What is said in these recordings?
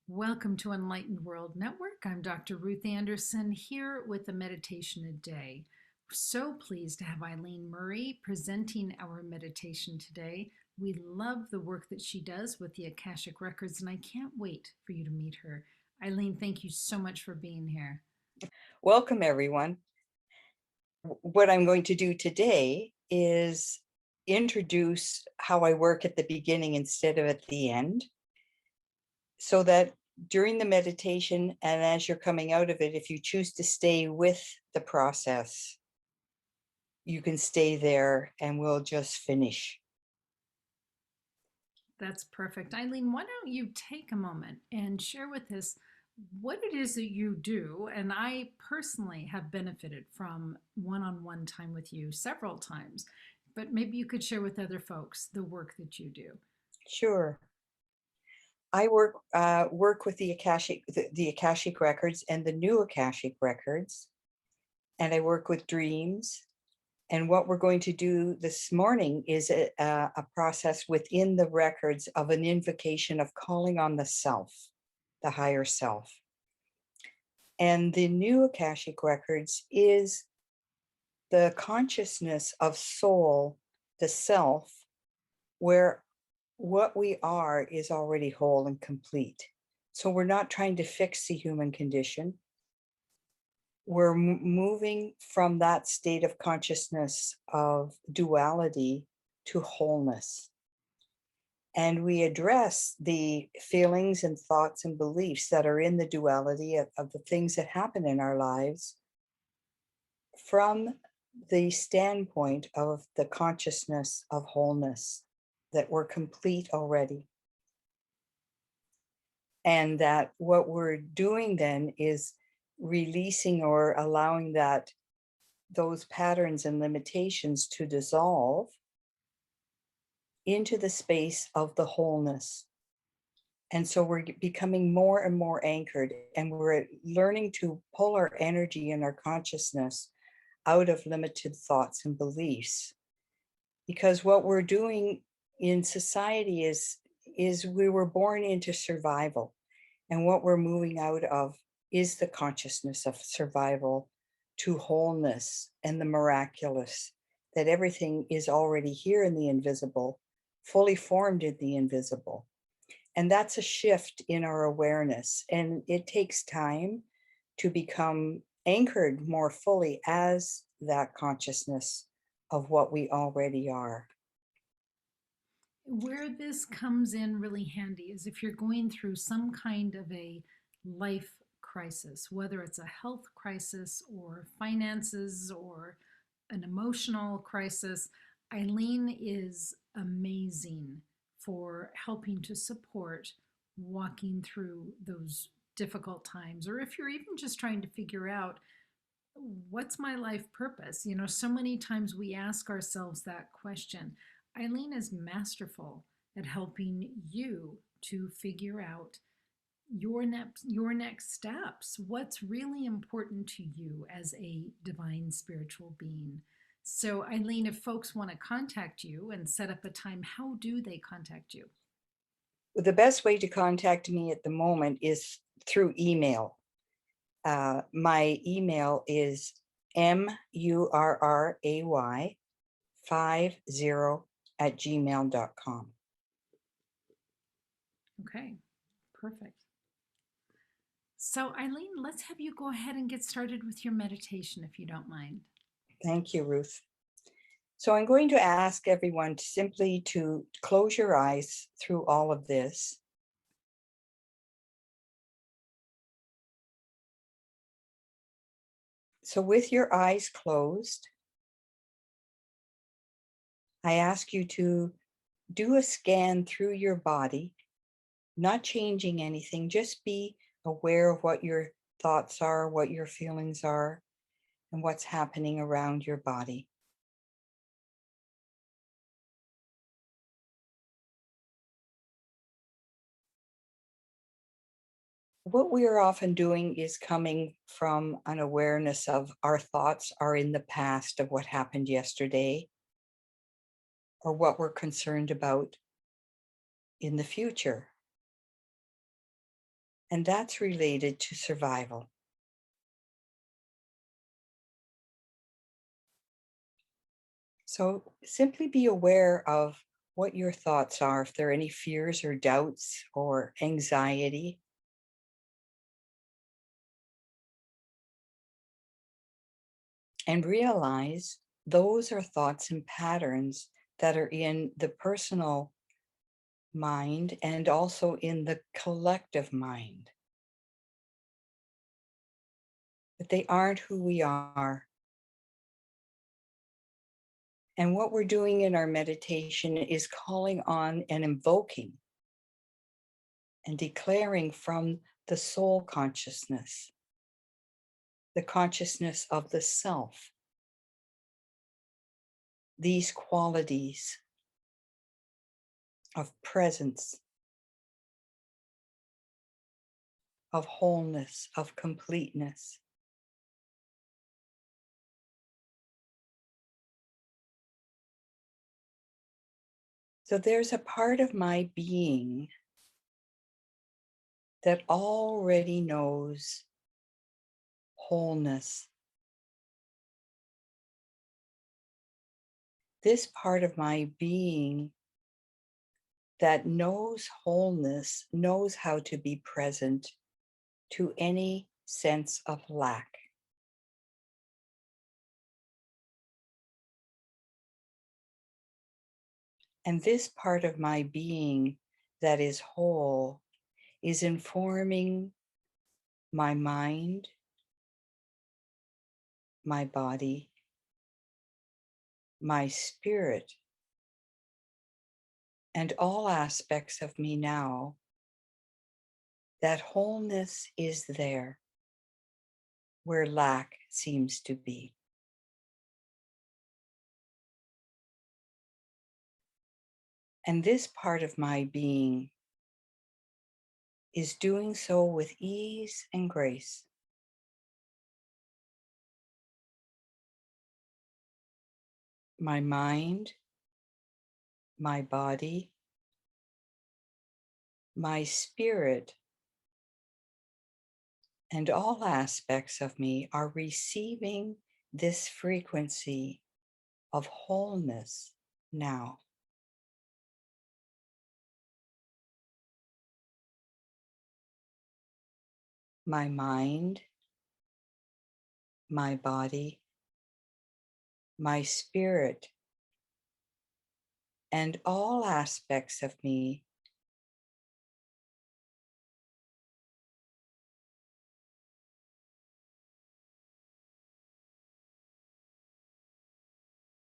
Welcome to Enlightened World Network. I'm Dr. Ruth Anderson here with a meditation a day. We're so pleased to have Eileen Murray presenting our meditation today. We love the work that she does with the Akashic Records, and I can't wait for you to meet her. Eileen, thank you so much for being here. Welcome, everyone. What I'm going to do today is introduce how I work at the beginning instead of at the end, so that during the meditation and as you're coming out of it, if you choose to stay with the process, you can stay there and we'll just finish. That's perfect. Eileen, why don't you take a moment and share with us what it is that you do? And I personally have benefited from one on one time with you several times, but maybe you could share with other folks the work that you do. Sure. I work with the Akashic records and the new Akashic records, and I work with dreams. And what we're going to do this morning is a process within the records of an invocation of calling on the self, the higher self. And the new Akashic records is the consciousness of soul, the self, where what we are is already whole and complete. So we're not trying to fix the human condition. We're moving from that state of consciousness of duality to wholeness. And we address the feelings and thoughts and beliefs that are in the duality of the things that happen in our lives from the standpoint of the consciousness of wholeness, that we're complete already. And that what we're doing then is releasing or allowing those patterns and limitations to dissolve into the space of the wholeness. And so we're becoming more and more anchored, and we're learning to pull our energy and our consciousness out of limited thoughts and beliefs. Because what we're doing in society is we were born into survival. And what we're moving out of is the consciousness of survival to wholeness and the miraculous, that everything is already here in the invisible, fully formed in the invisible. And that's a shift in our awareness. And it takes time to become anchored more fully as that consciousness of what we already are. Where this comes in really handy is if you're going through some kind of a life crisis, whether it's a health crisis or finances or an emotional crisis. Eileen is amazing for helping to support walking through those difficult times. Or if you're even just trying to figure out what's my life purpose? You know, so many times we ask ourselves that question. Eileen is masterful at helping you to figure out your next steps. What's really important to you as a divine spiritual being? So, Eileen, if folks want to contact you and set up a time, how do they contact you? The best way to contact me at the moment is through email. My email is murray50@gmail.com. Okay, perfect. So, Eileen, let's have you go ahead and get started with your meditation if you don't mind. Thank you, Ruth. So I'm going to ask everyone simply to close your eyes through all of this. So with your eyes closed, I ask you to do a scan through your body, not changing anything, just be aware of what your thoughts are, what your feelings are, and what's happening around your body. What we are often doing is coming from an awareness of our thoughts are in the past of what happened yesterday, or what we're concerned about in the future. and that's related to survival. So simply be aware of what your thoughts are, if there are any fears or doubts or anxiety. And realize those are thoughts and patterns that are in the personal mind and also in the collective mind. But they aren't who we are. And what we're doing in our meditation is calling on and invoking and declaring from the soul consciousness, the consciousness of the self, these qualities of presence, of wholeness, of completeness. So there's a part of my being that already knows wholeness. This part of my being that knows wholeness knows how to be present to any sense of lack. And this part of my being that is whole is informing my mind, my body, my spirit, and all aspects of me now. That wholeness is there where lack seems to be. And this part of my being is doing so with ease and grace. My mind, my body, my spirit, and all aspects of me are receiving this frequency of wholeness now. My mind, my body, my spirit, and all aspects of me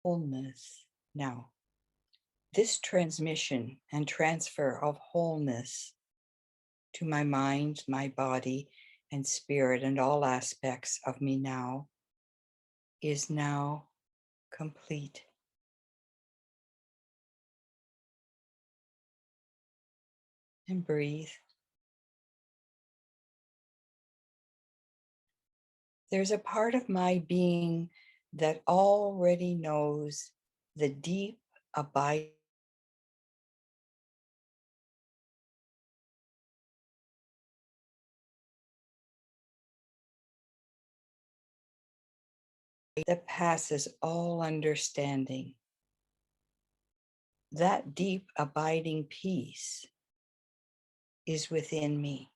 wholeness now. This transmission and transfer of wholeness to my mind, my body, and spirit, and all aspects of me now is now complete. And breathe. There's a part of my being that already knows the deep abiding that passes all understanding. That deep abiding peace is within me.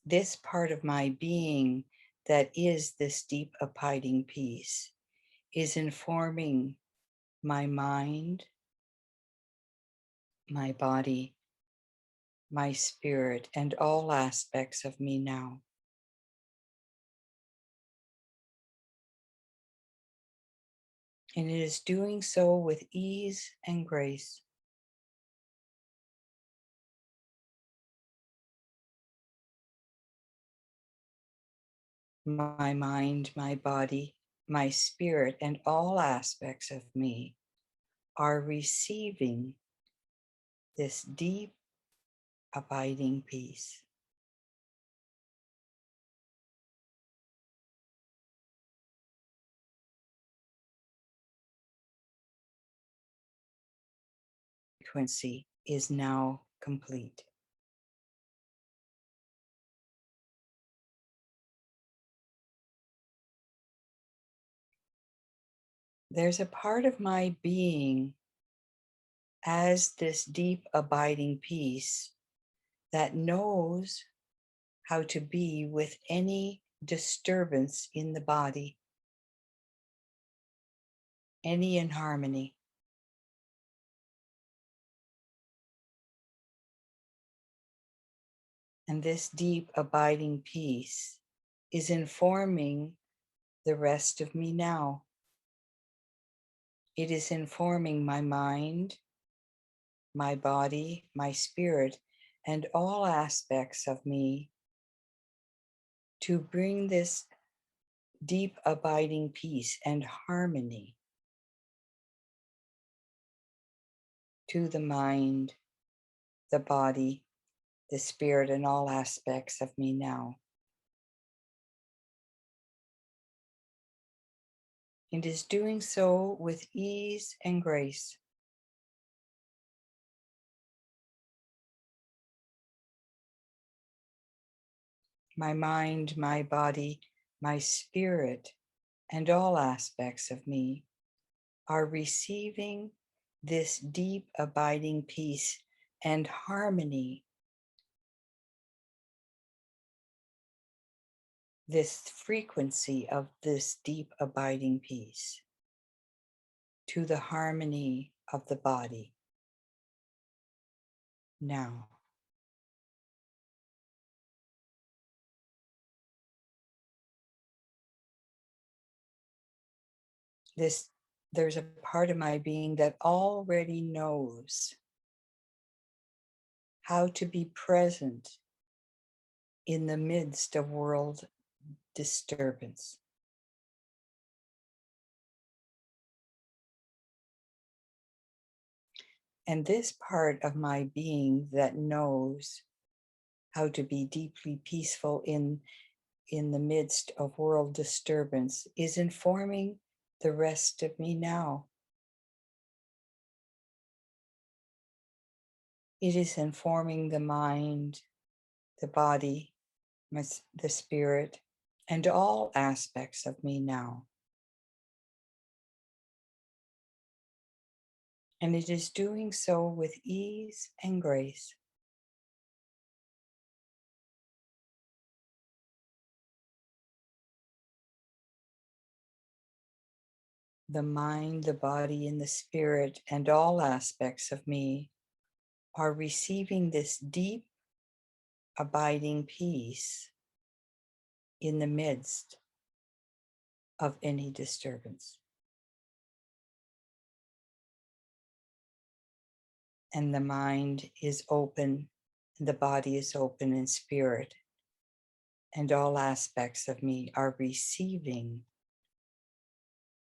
This part of my being that is this deep abiding peace is informing my mind, my body, my spirit, and all aspects of me now. And it is doing so with ease and grace. My mind, my body, my spirit, and all aspects of me are receiving this deep, abiding peace. Frequency is now complete. There's a part of my being as this deep abiding peace that knows how to be with any disturbance in the body, any inharmony. And this deep abiding peace is informing the rest of me now. It is informing my mind, my body, my spirit, and all aspects of me to bring this deep abiding peace and harmony to the mind, the body, the spirit, and all aspects of me now. It is doing so with ease and grace. My mind, my body, my spirit, and all aspects of me are receiving this deep abiding peace and harmony, this frequency of this deep abiding peace to the harmony of the body now. There's a part of my being that already knows how to be present in the midst of world disturbance. And this part of my being that knows how to be deeply peaceful in the midst of world disturbance is informing the rest of me now. It is informing the mind, the body, the spirit, and all aspects of me now. And it is doing so with ease and grace. The mind, the body, and the spirit, and all aspects of me are receiving this deep, abiding peace in the midst of any disturbance. And the mind is open, and the body is open in spirit, and all aspects of me are receiving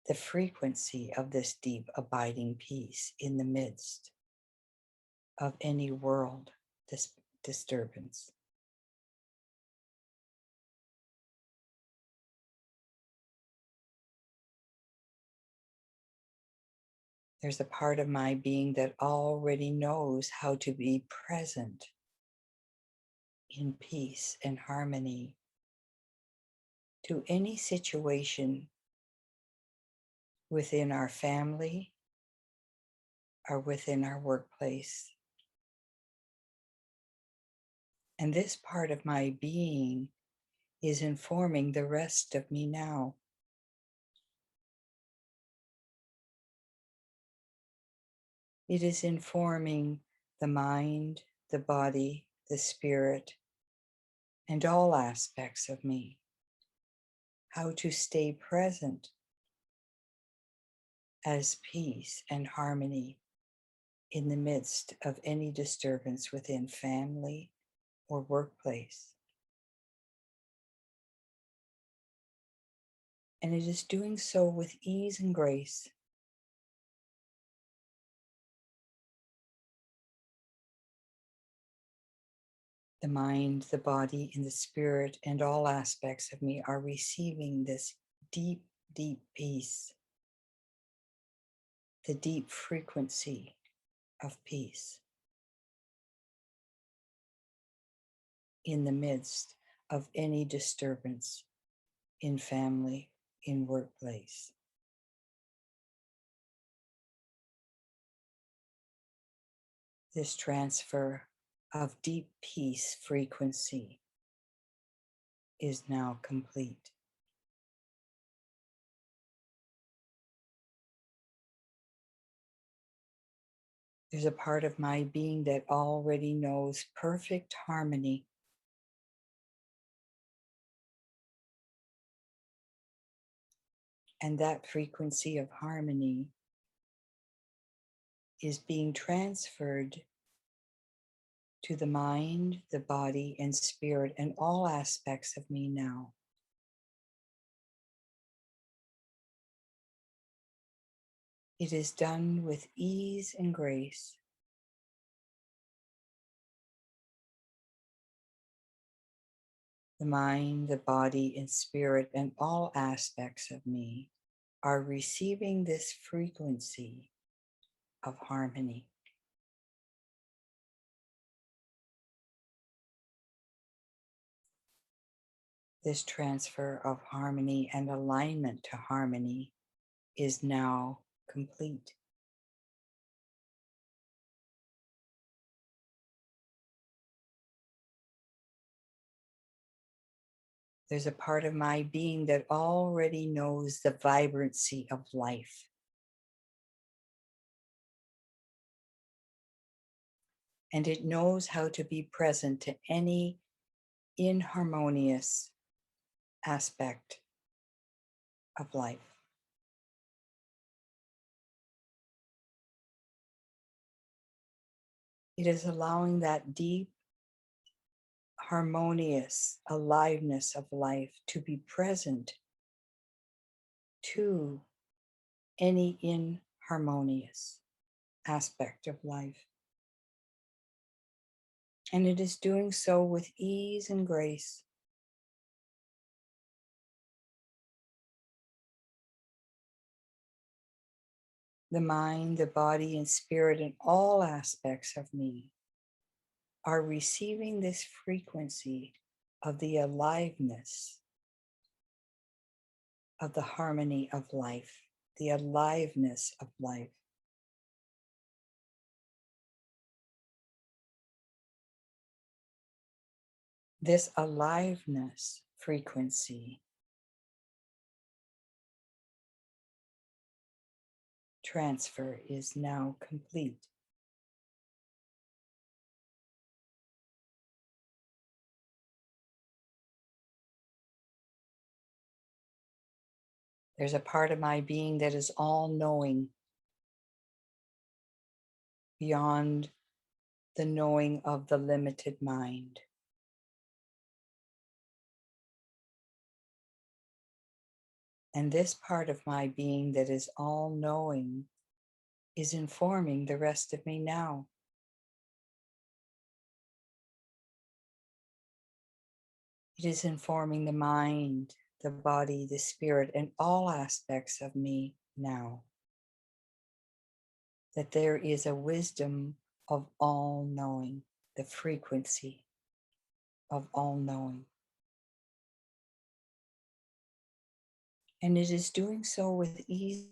the frequency of this deep, abiding peace in the midst of any world disturbance. There's a part of my being that already knows how to be present in peace and harmony to any situation within our family or within our workplace. And this part of my being is informing the rest of me now. It is informing the mind, the body, the spirit, and all aspects of me how to stay present as peace and harmony in the midst of any disturbance within family or workplace. And it is doing so with ease and grace. The mind, the body, and the spirit, and all aspects of me are receiving this deep, deep peace, the deep frequency of peace in the midst of any disturbance in family, in workplace. This transfer of deep peace frequency is now complete. There's a part of my being that already knows perfect harmony. And that frequency of harmony is being transferred to the mind, the body, and spirit, and all aspects of me now. It is done with ease and grace. The mind, the body, and spirit, and all aspects of me are receiving this frequency of harmony. This transfer of harmony and alignment to harmony is now complete. There's a part of my being that already knows the vibrancy of life. And it knows how to be present to any inharmonious aspect of life. It is allowing that deep, harmonious aliveness of life to be present to any inharmonious aspect of life. And it is doing so with ease and grace. The mind, the body, and spirit, and all aspects of me are receiving this frequency of the aliveness of the harmony of life, the aliveness of life. This aliveness frequency transfer is now complete. There's a part of my being that is all-knowing beyond the knowing of the limited mind. And this part of my being that is all-knowing is informing the rest of me now. It is informing the mind, the body, the spirit, and all aspects of me now. That there is a wisdom of all-knowing, the frequency of all-knowing. And it is doing so with ease.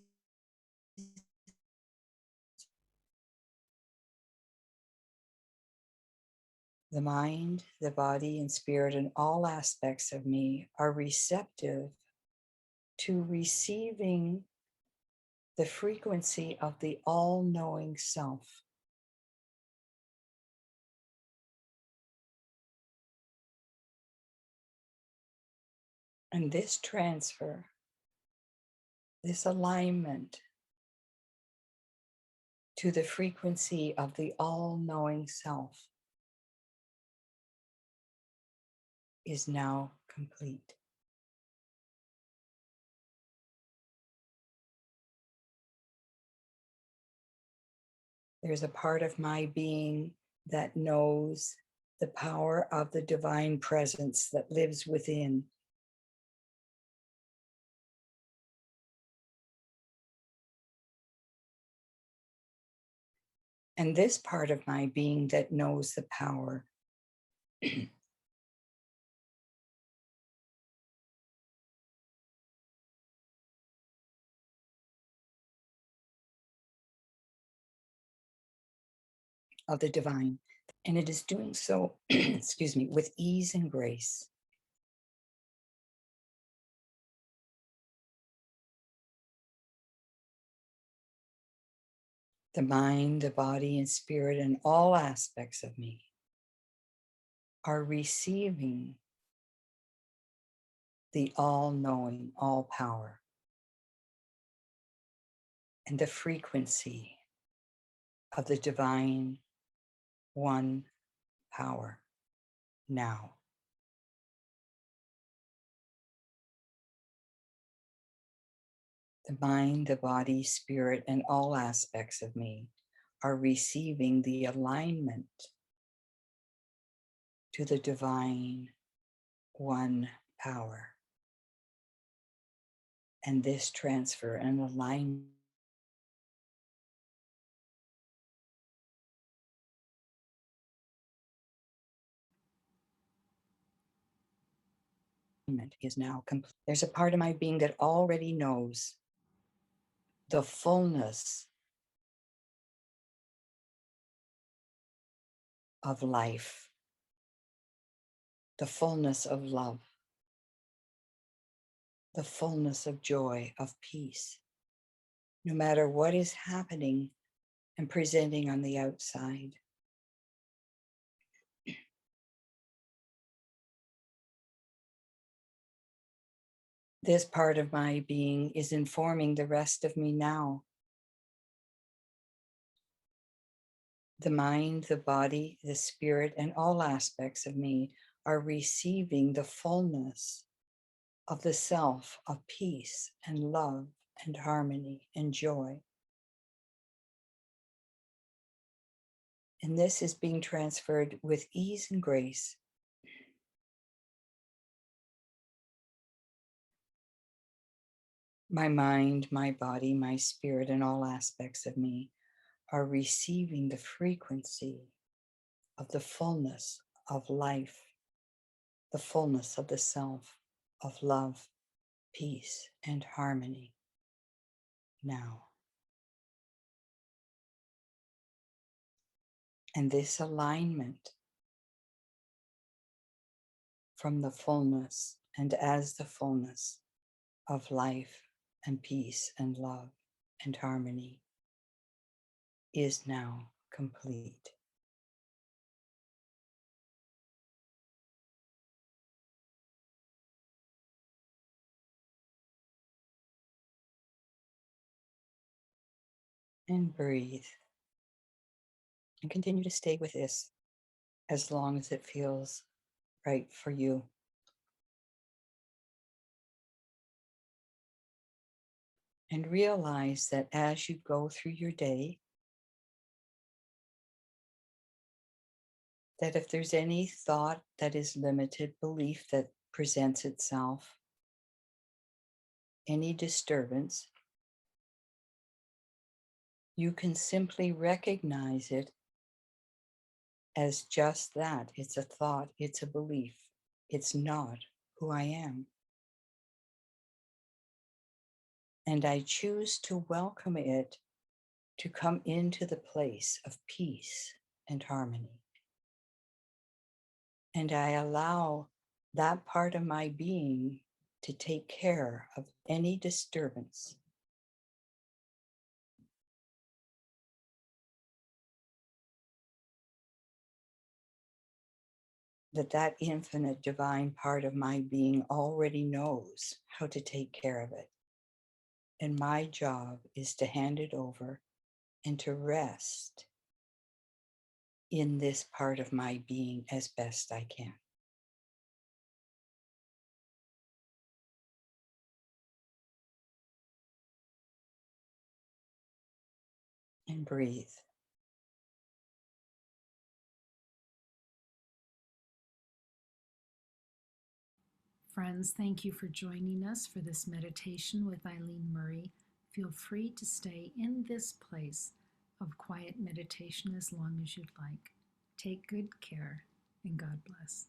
The mind, the body, and spirit, and all aspects of me are receptive to receiving the frequency of the all-knowing self. And this transfer, this alignment to the frequency of the all-knowing self is now complete. There's a part of my being that knows the power of the divine presence that lives within. And this part of my being that knows the power of the divine, and it is doing so, excuse me, with ease and grace. The mind, the body, and spirit, and all aspects of me are receiving the all-knowing, all-power, and the frequency of the divine one power now. The mind, the body, spirit, and all aspects of me are receiving the alignment to the divine one power. And this transfer and alignment is now complete. There's a part of my being that already knows the fullness of life, the fullness of love, the fullness of joy, of peace, no matter what is happening and presenting on the outside. This part of my being is informing the rest of me now. The mind, the body, the spirit, and all aspects of me are receiving the fullness of the self of peace and love and harmony and joy. And this is being transferred with ease and grace. My mind, my body, my spirit, and all aspects of me are receiving the frequency of the fullness of life, the fullness of the self, of love, peace, and harmony now. And this alignment from the fullness and as the fullness of life and peace and love and harmony is now complete. And breathe. And continue to stay with this as long as it feels right for you. And realize that as you go through your day, that if there's any thought that is limited, belief that presents itself, any disturbance, you can simply recognize it as just that. It's a thought, it's a belief. It's not who I am. And I choose to welcome it to come into the place of peace and harmony. And I allow that part of my being to take care of any disturbance. That infinite divine part of my being already knows how to take care of it. And my job is to hand it over and to rest in this part of my being as best I can. And breathe. Friends, thank you for joining us for this meditation with Eileen Murray. Feel free to stay in this place of quiet meditation as long as you'd like. Take good care, and God bless.